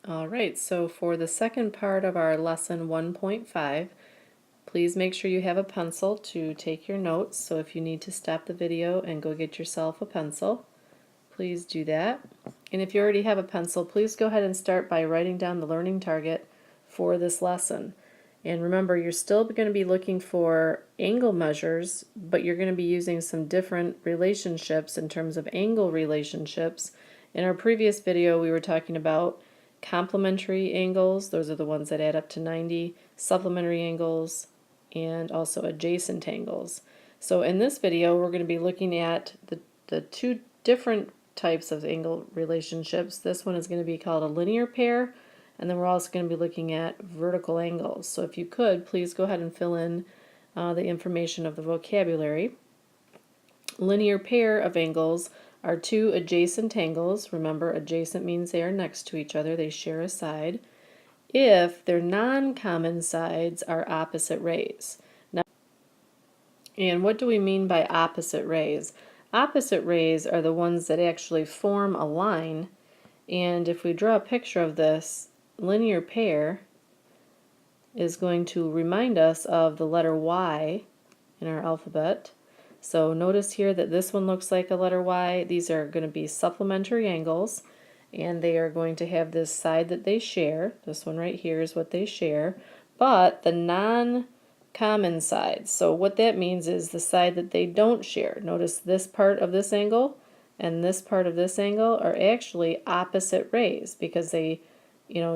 Alright, so for the second part of our lesson 1.5, please make sure you have a pencil to take your notes. So if you need to stop the video and go get yourself a pencil, please do that. And if you already have a pencil, please go ahead and start by writing down the learning target for this lesson. And remember, you're still going to be looking for angle measures, but you're going to be using some different relationships in terms of angle relationships. In our previous video, we were talking about complementary angles. Those are the ones that add up to 90, supplementary angles, and also adjacent angles. So in this video, we're going to be looking at the two different types of angle relationships. This one is going to be called a linear pair, and then we're also going to be looking at vertical angles. So if you could, please go ahead and fill in the information of the vocabulary. Linear pair of angles are two adjacent angles. Remember, adjacent means they are next to each other, they share a side, if their non-common sides are opposite rays. Now, and what do we mean by opposite rays? Opposite rays are the ones that actually form a line, and if we draw a picture of this linear pair is going to remind us of the letter Y in our alphabet. So notice here that this one looks like a letter Y. These are going to be supplementary angles, and they are going to have this side that they share. This one right here is what they share, but the non-common sides. So what that means is the side that they don't share. Notice this part of this angle and this part of this angle are actually opposite rays because they,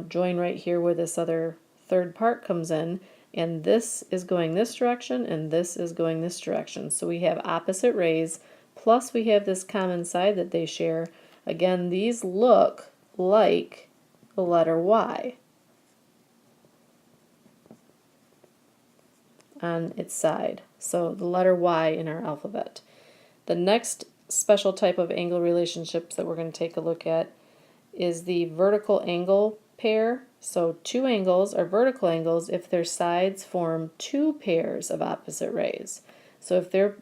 join right here where this other third part comes in, and this is going this direction and this is going this direction. So we have opposite rays, plus we have this common side that they share. Again, these look like the letter Y on its side. So the letter Y in our alphabet. The next special type of angle relationships that we're going to take a look at is the vertical angle pair. So two angles are vertical angles if their sides form two pairs of opposite rays. So if their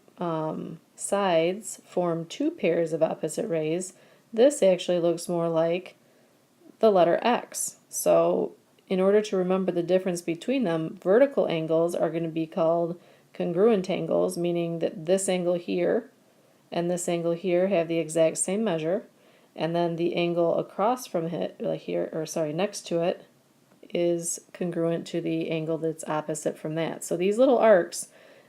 sides form two pairs of opposite rays, this actually looks more like the letter X. So in order to remember the difference between them, vertical angles are going to be called congruent angles, meaning that this angle here and this angle here have the exact same measure, and then the angle across from it, like here, or sorry, next to it, is congruent to the angle that's opposite from that. So these little arcs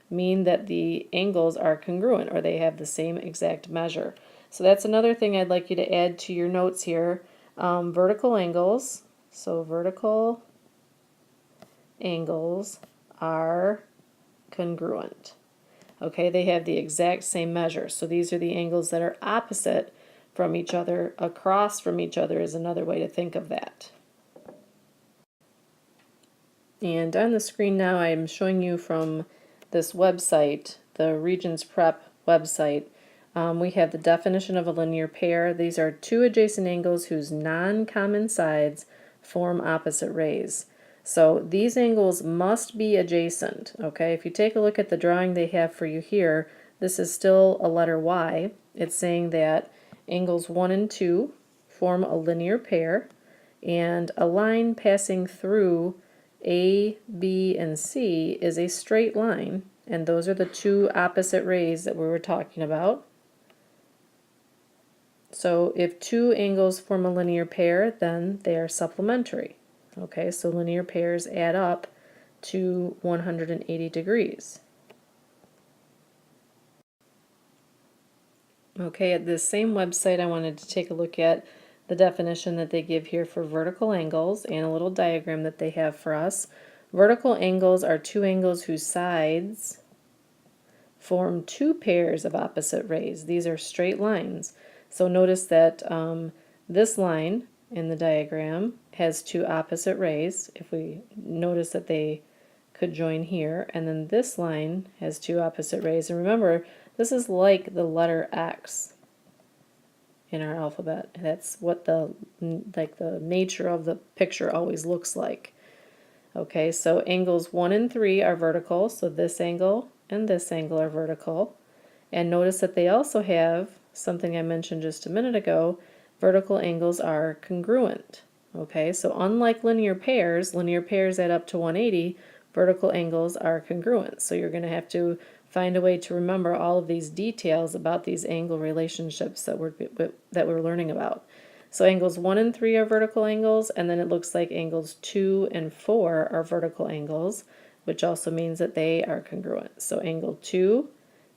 mean that the angles are congruent, or they have the same exact measure. So that's another thing I'd like you to add to your notes here. Vertical angles. So vertical angles are congruent. Okay, they have the exact same measure. So these are the angles that are opposite from each other. Across from each other is another way to think of that. And on the screen now I'm showing you from this website, the Regents Prep website. We have the definition of a linear pair. These are two adjacent angles whose non-common sides form opposite rays. So these angles must be adjacent. Okay, if you take a look at the drawing they have for you here, this is still a letter Y. It's saying that angles 1 and 2 form a linear pair, and a line passing through A, B, and C is a straight line, and those are the two opposite rays that we were talking about. So if two angles form a linear pair, then they are supplementary. Okay, so linear pairs add up to 180 degrees. Okay, at this same website I wanted to take a look at the definition that they give here for vertical angles and a little diagram that they have for us. Vertical angles are two angles whose sides form two pairs of opposite rays. These are straight lines. So notice that this line in the diagram has two opposite rays. If we notice that they could join here, and then this line has two opposite rays. And remember, this is like the letter X in our alphabet. That's what the nature of the picture always looks like. Okay, so angles 1 and 3 are vertical, so this angle and this angle are vertical. And notice that they also have something I mentioned just a minute ago. Vertical angles are congruent. Okay, so unlike linear pairs add up to 180, vertical angles are congruent. So you're going to have to find a way to remember all of these details about these angle relationships that we're learning about. So angles 1 and 3 are vertical angles, and then it looks like angles 2 and 4 are vertical angles, which also means that they are congruent. So angle 2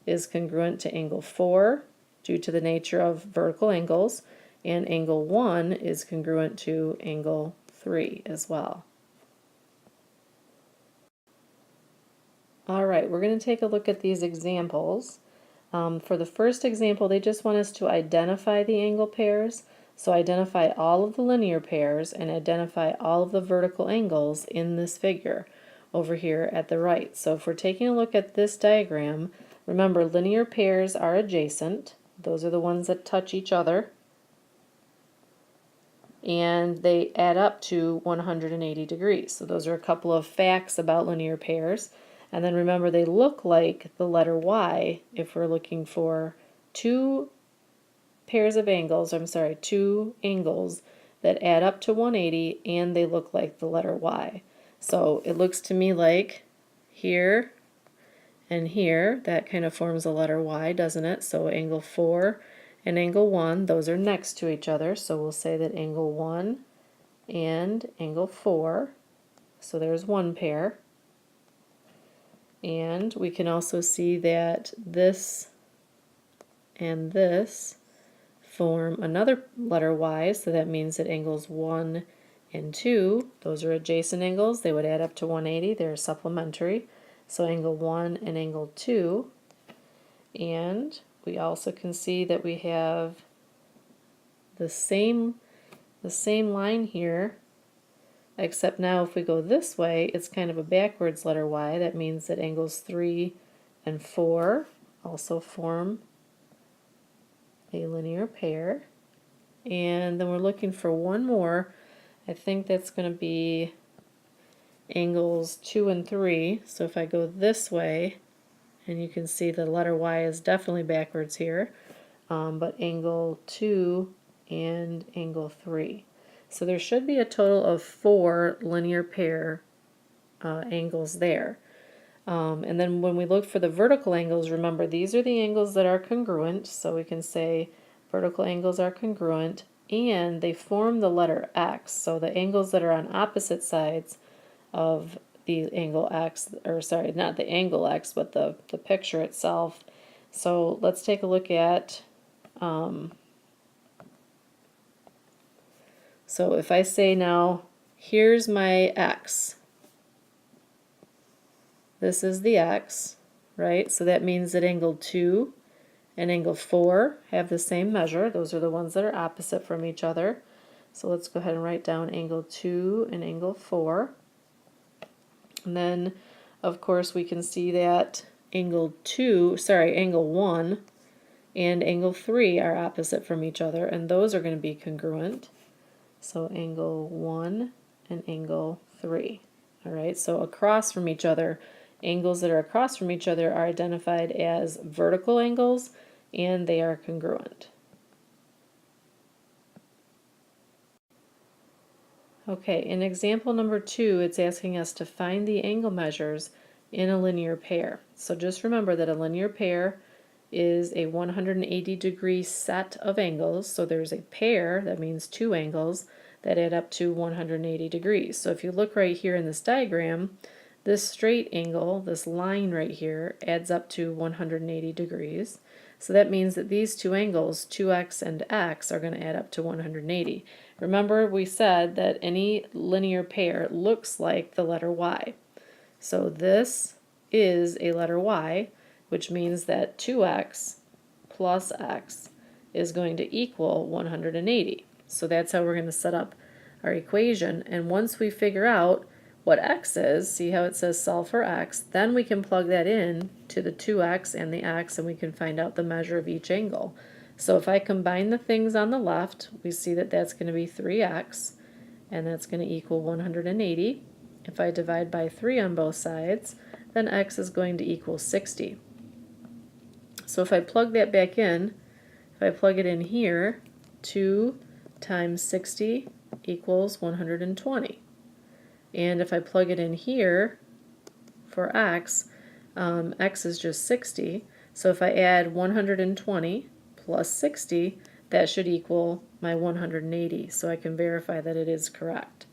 is congruent to angle 4 due to the nature of vertical angles, and angle 1 is congruent to angle 3 as well. All right, we're going to take a look at these examples. For the first example, they just want us to identify the angle pairs. So identify all of the linear pairs and identify all of the vertical angles in this figure over here at the right. So if we're taking a look at this diagram, remember linear pairs are adjacent. Those are the ones that touch each other. And they add up to 180 degrees. So those are a couple of facts about linear pairs. And then remember, they look like the letter Y if we're looking for two angles that add up to 180 and they look like the letter Y. So it looks to me like here and here, that kind of forms a letter Y, doesn't it? So angle 4 and angle 1, those are next to each other. So we'll say that angle 1 and angle 4, so there's one pair. And we can also see that this and this form another letter Y, so that means that angles 1 and 2, those are adjacent angles, they would add up to 180, they're supplementary. So angle 1 and angle 2. And we also can see that we have the same line here, except now if we go this way, it's kind of a backwards letter Y. That means that angles 3 and 4 also form a linear pair. And then we're looking for one more. I think that's going to be angles 2 and 3. So if I go this way, and you can see the letter Y is definitely backwards here, but angle 2 and angle 3. So there should be a total of 4 linear pair angles there. And then when we look for the vertical angles, remember these are the angles that are congruent, so we can say vertical angles are congruent, and they form the letter X. So the angles that are on opposite sides of the angle X, or sorry, not the angle X, but the picture itself. So let's take a look at, so if I say now, here's my X. This is the X, right? So that means that angle 2 and angle 4 have the same measure. Those are the ones that are opposite from each other. So let's go ahead and write down angle 2 and angle 4. And then, of course, we can see that angle 1 and angle 3 are opposite from each other, and those are going to be congruent. So angle 1 and angle 3. All right, so across from each other, angles that are across from each other are identified as vertical angles, and they are congruent. Okay, in example number 2, it's asking us to find the angle measures in a linear pair. So just remember that a linear pair is a 180 degree set of angles. So there's a pair, that means two angles, that add up to 180 degrees. So if you look right here in this diagram, this straight angle, this line right here, adds up to 180 degrees. So that means that these two angles, 2x and x, are going to add up to 180. Remember, we said that any linear pair looks like the letter Y. So this is a letter Y, which means that 2x plus x is going to equal 180. So that's how we're going to set up our equation. And once we figure out what x is, see how it says solve for x, then we can plug that in to the 2x and the x, and we can find out the measure of each angle. So if I combine the things on the left, we see that that's going to be 3x, and that's going to equal 180. If I divide by 3 on both sides, then x is going to equal 60. So if I plug that back in, if I plug it in here, 2 times 60 equals 120. And if I plug it in here for x, x is just 60. So if I add 120 plus 60, that should equal my 180. So I can verify that it is correct.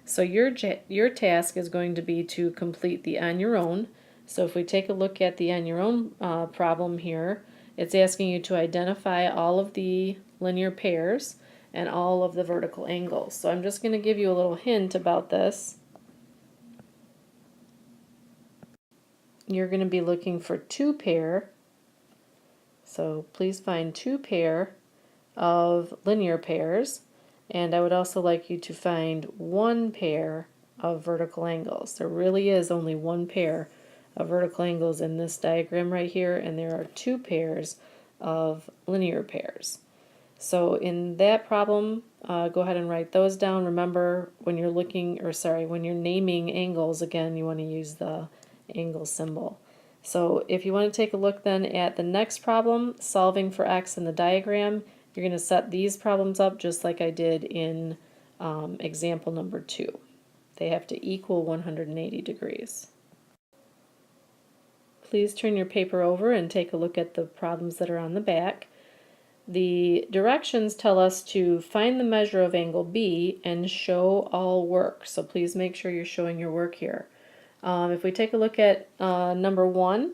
So your task is going to be to complete the on your own. So if we take a look at the on your own problem here, it's asking you to identify all of the linear pairs and all of the vertical angles. So I'm just going to give you a little hint about this. You're going to be looking for 2 pair. So please find 2 pair of linear pairs. And I would also like you to find 1 pair of vertical angles. There really is only 1 pair of vertical angles in this diagram right here, and there are 2 pairs of linear pairs. So in that problem, go ahead and write those down. Remember, when you're when you're naming angles, again, you want to use the angle symbol. So if you want to take a look then at the next problem, solving for x in the diagram, you're going to set these problems up just like I did in example number 2. They have to equal 180 degrees. Please turn your paper over and take a look at the problems that are on the back. The directions tell us to find the measure of angle B and show all work. So please make sure you're showing your work here. If we take a look at number 1,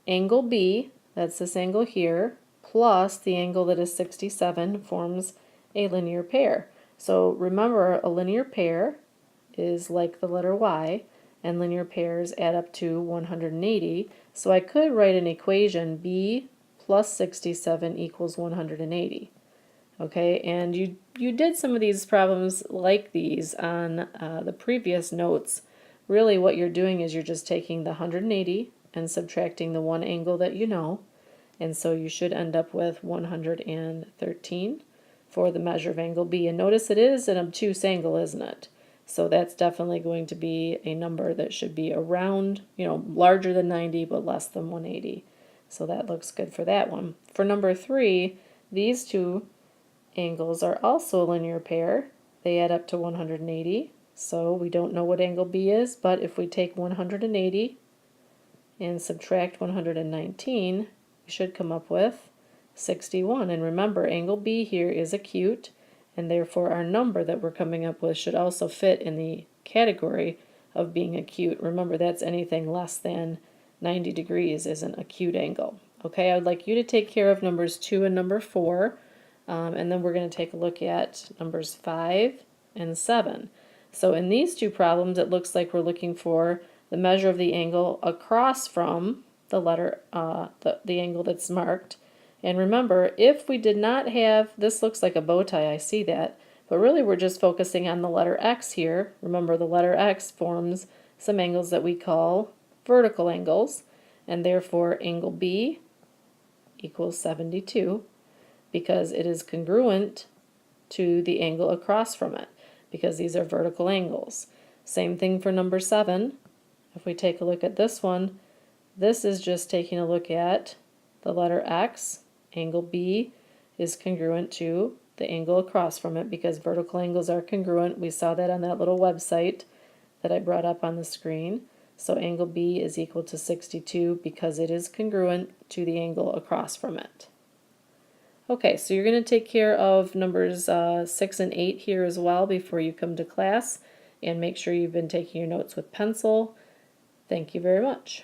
angle B, that's this angle here, plus the angle that is 67 forms a linear pair. So remember, a linear pair is like the letter Y, and linear pairs add up to 180. So I could write an equation, B plus 67 equals 180. Okay, and you did some of these problems like these on the previous notes. Really what you're doing is you're just taking the 180 and subtracting the one angle that you know, and so you should end up with 113 for the measure of angle B. And notice it is an obtuse angle, isn't it? So that's definitely going to be a number that should be around, larger than 90 but less than 180. So that looks good for that one. For number 3, these 2 angles are also a linear pair. They add up to 180. So we don't know what angle B is, but if we take 180 and subtract 119, we should come up with 61. And remember, angle B here is acute, and therefore our number that we're coming up with should also fit in the category of being acute. Remember, that's anything less than 90 degrees is an acute angle. Okay, I would like you to take care of numbers 2 and number 4, and then we're going to take a look at numbers 5 and 7. So in these 2 problems, it looks like we're looking for the measure of the angle across from the letter, the angle that's marked. And remember, if we did not have, this looks like a bow tie, I see that, but really we're just focusing on the letter X here. Remember, the letter X forms some angles that we call vertical angles, and therefore angle B equals 72 because it is congruent to the angle across from it, because these are vertical angles. Same thing for number 7. If we take a look at this one, this is just taking a look at the letter X. Angle B is congruent to the angle across from it because vertical angles are congruent. We saw that on that little website that I brought up on the screen. So angle B is equal to 62 because it is congruent to the angle across from it. Okay, so you're going to take care of numbers 6 and 8 here as well before you come to class, and make sure you've been taking your notes with pencil. Thank you very much.